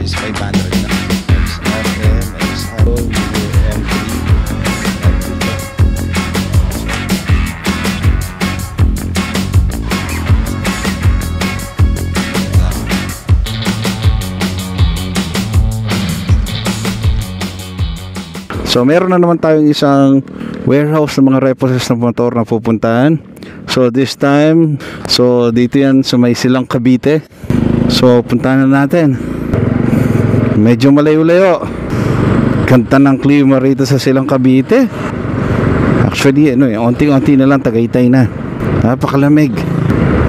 is 500 na. XRM, XRM, M3. So meron na naman tayong isang warehouse ng mga repos ng motor na pupuntahan. So this time, so dito yan sa may Silang Cavite. So puntahan na natin. Medyo malayo-layo. Ganda ng klima rito sa Silang Cavite. Actually onting-onti na lang Tagaytay na. Napakalamig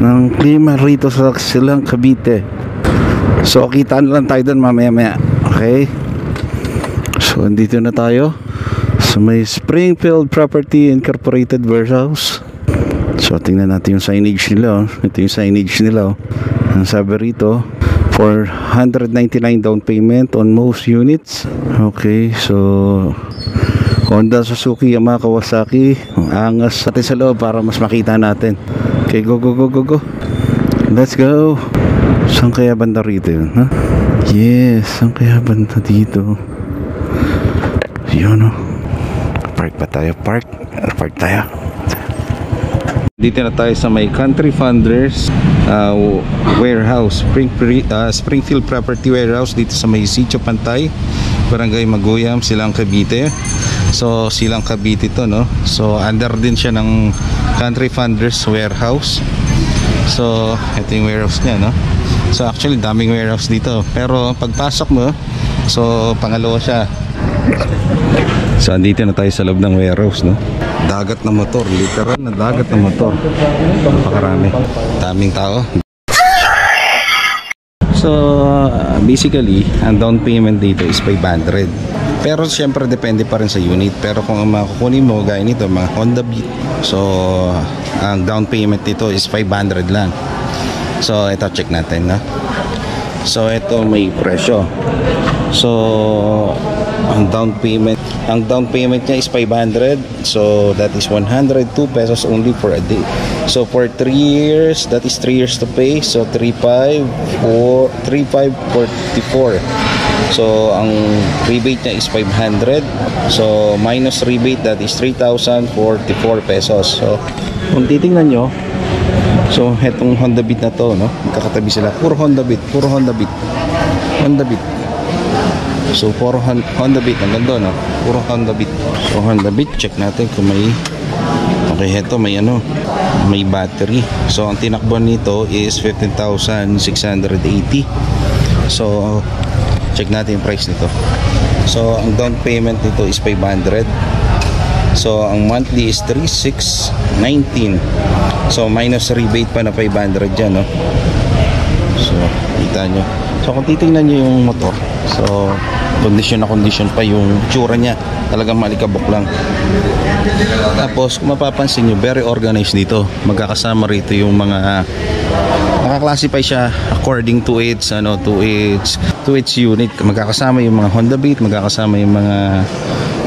ng klima rito sa Silang Cavite. So kitaan na lang tayo doon mamaya-maya. Okay. So andito na tayo sa may Springfield Property Incorporated Warehouse. So tingnan natin yung signage nila. Ito yung signage nila. Ang sabi rito, for 199 down payment on most units. Okay, so Honda, Suzuki, Yamaha, Kawasaki. Ang angas natin sa loob para mas makita natin. Okay, go. Let's go. Saan kaya banda rito yun? Huh? Yes, saan kaya banda dito? Yun o. Park pa tayo, park tayo. Dito na tayo sa may Country Funders warehouse, Springfield Property Warehouse, dito sa may Sitio Pantay, Barangay Maguyam, Silang Cavite. So Silang Cavite to, no? So under din siya ng Country Funders warehouse. So ito yung warehouse niya, no? So actually daming warehouse dito, pero pagpasok mo, so pangalawa siya. So andito na tayo sa loob ng warehouse, no? Dagat na motor, literal na dagat na motor. Napakarami, daming tao. So basically ang down payment dito is 500. Pero siyempre depende pa rin sa unit. Pero kung makukunin mo gaya nito, mga Honda Beat, so ang down payment dito is 500 lang. So ito, check natin, no? So ito may presyo. So ang down payment niya is 500. So that is 102 pesos only for a day. So for 3 years, that is 3 years to pay. So 3,544. So ang rebate niya is 500. So minus rebate, that is 3,044 pesos. So kung titingnan nyo, so hetong Honda Beat na to, no? Kakatabi sila. Puro Honda Beat. So puro Honda Beat. Ang ganda, no? Puro Honda Beat. So Honda Beat, check natin kung may, okay, heto may may battery. So ang tinakbuhan nito is 15,680. So check natin yung price nito. So ang down payment nito is 500. So ang monthly is 3,619. So minus rebate pa na 500 dyan, no? So kita nyo. So kung titingnan nyo yung motor, so condition pa yung tsura niya, talagang malikabok lang. Tapos kung mapapansin nyo, very organized dito. Magkakasama rito yung mga, makaklasify siya according to its unit. Magkakasama yung mga Honda Beat, magkakasama yung mga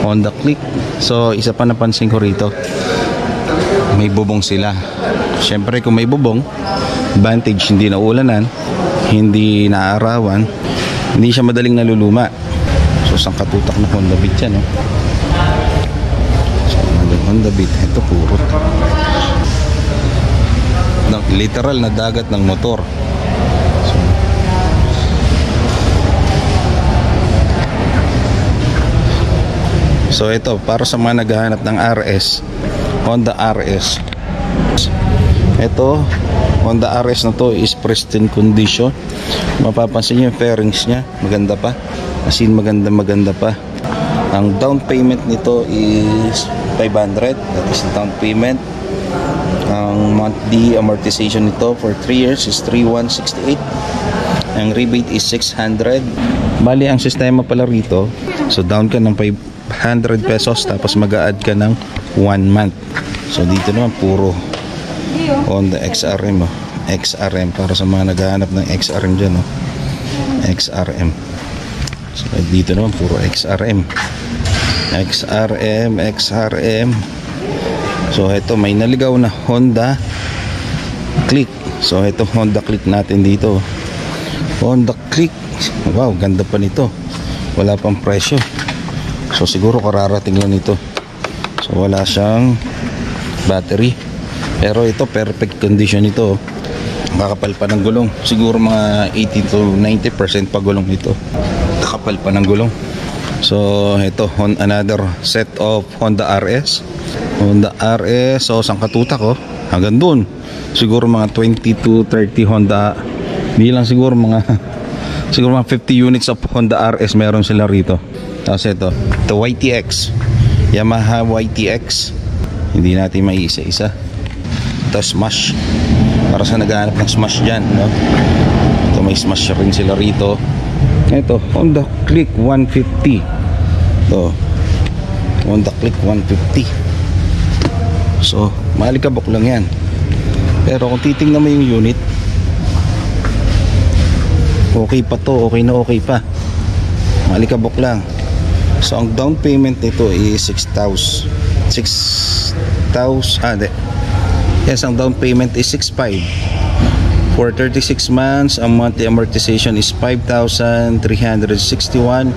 Honda Click. So isa pa napansin ko rito, may bubong sila. Syempre kung may bubong, advantage, hindi naulanan, hindi naaarawan, hindi siya madaling naluluma. So sang katutak na Honda Beat yan, no? So Honda Beat, ito puro literal na dagat ng motor. So ito, para sa mga naghahanap ng RS, Honda RS. Ito, Honda RS na to is pristine condition. Mapapansin nyo yung fairings nya, maganda pa. As in maganda pa. Ang down payment nito is 500. That is the down payment. Ang monthly amortization nito for 3 years is 3,168. Ang rebate is 600. Bali ang sistema pala rito, so down ka ng 500 pesos, tapos mag-a-add ka ng 1 month. So dito naman puro Honda XRM, XRM para sa mga naghahanap ng XRM dyan, no? XRM. So dito naman puro XRM. So ito may naligaw na Honda Click. So ito Honda Click natin dito. Honda Click Wow, ganda pa nito. Wala pang presyo. So siguro kararating lang nito. So wala siyang battery. Pero ito perfect condition ito. Kakapal pa ng gulong. Siguro mga 80 to 90% pa gulong nito. Kakapal pa ng gulong. So ito another set of Honda RS. Honda RS. So isang katutak hanggang dun. Siguro mga 20 to 30 Honda. Hindi lang siguro mga 50 units of Honda RS meron sila rito. Tapos ito YTX, Yamaha YTX. Hindi natin maiisa-isa. Ito Smash, para sa naghahanap ng Smash dyan, no? Ito may Smash rin sila rito. Ito Honda Click 150. Ito Honda Click 150. So malikabok lang yan. Pero kung titingnan mo yung unit, okay pa to, okay na okay pa. Malikabok lang. So ang down payment nito is 6,000. Yes, ang down payment is 6,500. For 36 months, ang monthly amortization is 5,361.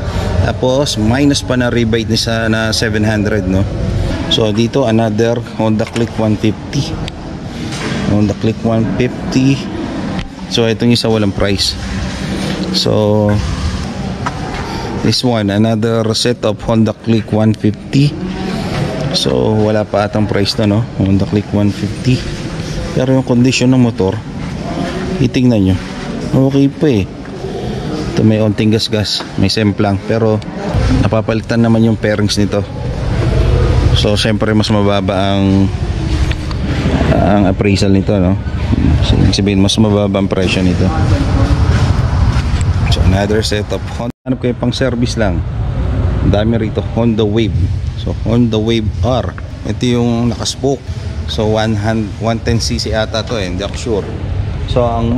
Tapos minus pa na rebate ni sa na 700, no? So dito another Honda Click 150. Honda Click 150. So itong isa walang price. So this one another set of Honda Click 150. So wala pa atang price na, no? Honda Click 150. Pero yung condition ng motor, itingnan nyo, okay pa eh. Ito may onting gas, may semplang, pero napapalitan naman yung pairings nito. So syempre mas mababa ang appraisal nito, no? So, ibig sabihin mas mababa ang presyo nito. So another set of Honda. Hanap kayo pang service lang. Ang dami rito. Honda Wave. So Honda Wave R. Ito yung nakaspoke. So 110cc ata to eh. Hindi ako sure. So ang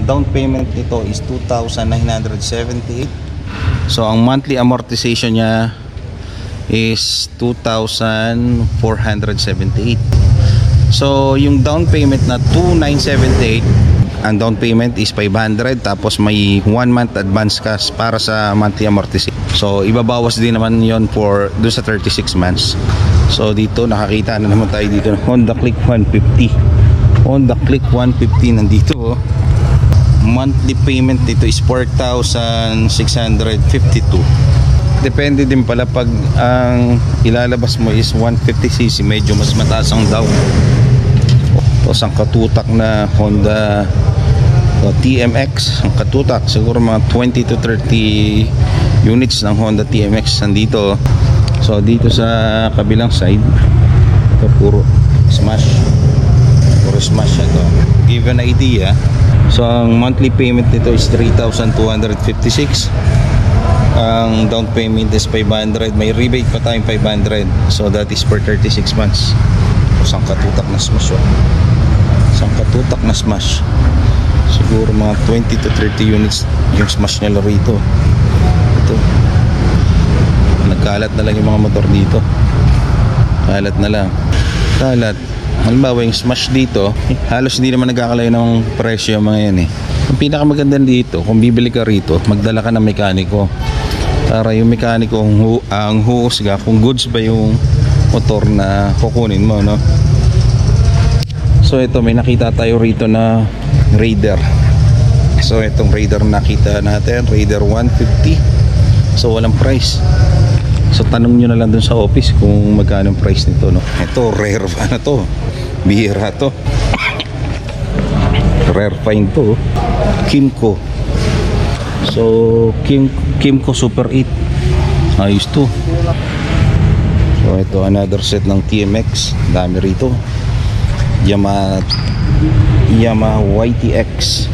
down payment nito is 2,978. So ang monthly amortization niya is 2,478. So yung down payment na 2,978, ang down payment is 500, tapos may 1 month advance cash para sa monthly amortization. So ibabawas din naman yon for do sa 36 months. So dito nakakita na naman tayo dito Honda Click 150. Honda Click 150 nandito monthly payment dito is 4,652. Depende din pala pag ang ilalabas mo is 150cc, medyo mas mataas ang down. Tapos ang katutak na Honda TMX, ang katutak siguro mga 20 to 30 units ng Honda TMX nandito. So dito sa kabilang side, ito puro Smash, puro Smash ito. Give an idea, so ang monthly payment nito is 3,256. Ang down payment is 500, may rebate pa tayong 500. So that is for 36 months. Isang katutak na Smash, isang katutak na Smash. Siguro mga 20 to 30 units yung Smash nila rito. Ito, nagkalat na lang yung mga motor dito. Kalat na lang. Kalat. Halimbawa yung Smash dito, halos hindi naman nagkakalayo ng presyo mga yan eh. Ang pinakamaganda dito, kung bibili ka rito, magdala ka ng mekaniko. Para yung mekaniko ang huusga kung goods ba yung motor na kukunin mo, no? So ito, may nakita tayo rito na Raider. So itong Raider nakita natin, Raider 150. So walang price. So tanong nyo na lang dun sa office kung magkano ang price nito, no? Ito rare, ano to, bihira to. Rare find to, Kimco. So Kimco Super 8. Ayos to. So ito another set ng TMX. Dami rito. Yamaha YTX.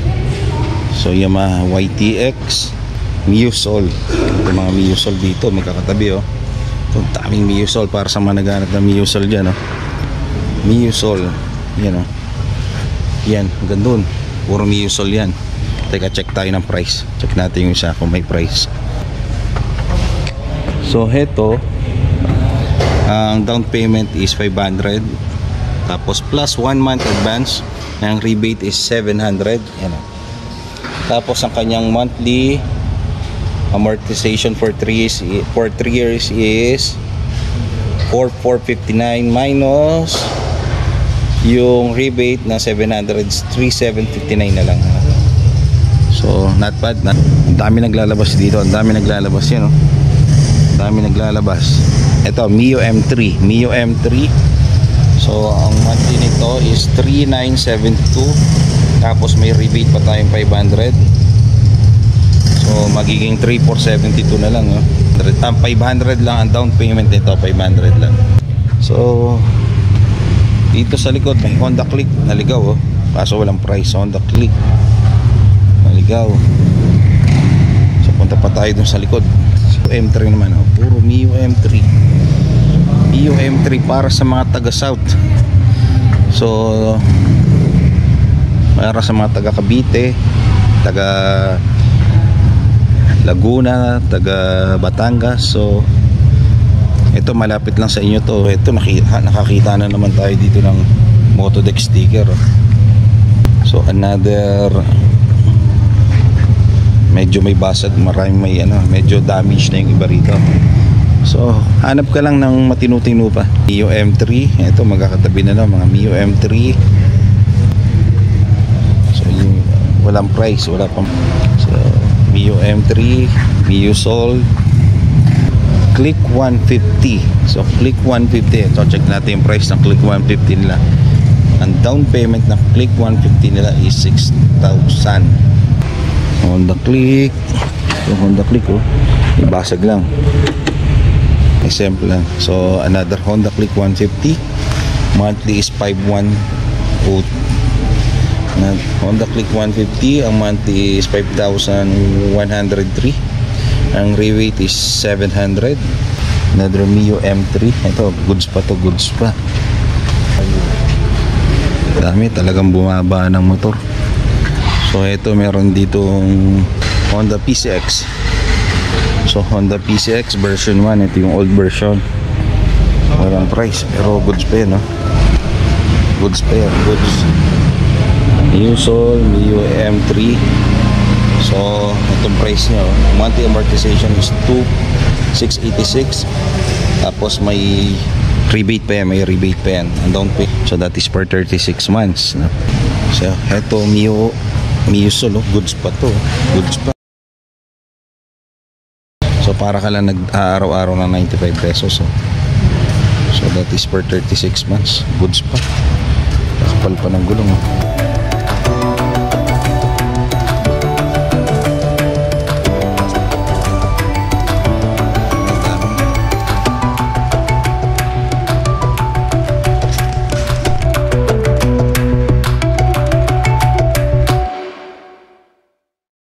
So Yamaha YTX Miusol. Ito mga Miusol dito magkakatabi, oh. Ito daming Miusol para sa mga naghanap ng Miusol dyan, oh. Miusol. Yan, oh. Yan, gandun. Puro Miusol yan. Teka, check tayo ng price. Check natin yung isa kung may price. So heto, ang down payment is 500. Tapos plus 1 month advance. Ang rebate is 700. Yan. Tapos ang kanyang monthly Amortization for 3 years is 4,459 minus yung rebate na 700, 3,759 na lang. So not bad na. Ang dami naglalabas dito, ang dami naglalabas yan, oh. Ang dami naglalabas. Ito Mio M3, Mio M3. So ang monthly nito is 3,972, tapos may rebate pa tayong 500. So magiging 3,472 na lang, oh. 500 lang ang down payment nito, 500 lang. So dito sa likod may Honda Click, naligaw, oh. Kaso walang price. Honda Click, naligaw. So punta pa tayo dun sa likod. So M3 naman, oh. Puro Mio M3, Mio M3 para sa mga taga South. So para sa mga taga Cavite, taga Laguna, taga Batangas. So ito malapit lang sa inyo to. Ito nakakita na naman tayo dito ng Motodeck sticker. So another, medyo may basag, maraming may medyo damage na yung iba rito. So hanap ka lang ng matinu-tinu pa. Mio M3, ito magkakatabi na mga Mio M3. So yung walang price, wala pang. So Mio M3, Mio Soul, Click 150. So Click 150, so check natin yung price ng Click 150 nila. Ang down payment ng Click 150 nila is 6,000. Honda Click, yung Honda Click, oh, ibasag lang, example lang. So another Honda Click 150, monthly is 5,102. Honda Click 150, ang monthly is 5,103. Ang rebate is 700. Another Mio M3. Ito, goods pa to, goods pa. Dami, talagang bumaba ng motor. So ito, meron ditong Honda PCX. So Honda PCX version 1. Ito yung old version. Walang price, pero goods pa yan, no? Goods pa yan, goods. Mio Soul, Mio M3. So itong price nyo, monthly amortization is 2,686. Tapos may rebate pa yan, may rebate pa yan, ang down pay. So that is for 36 months, no? So eto Mio Soul, oh, goods pa to, goods pa. So para ka lang nag-araw-araw ng 95 pesos, oh. So that is for 36 months, goods pa. Kapal pa ng gulong, oh.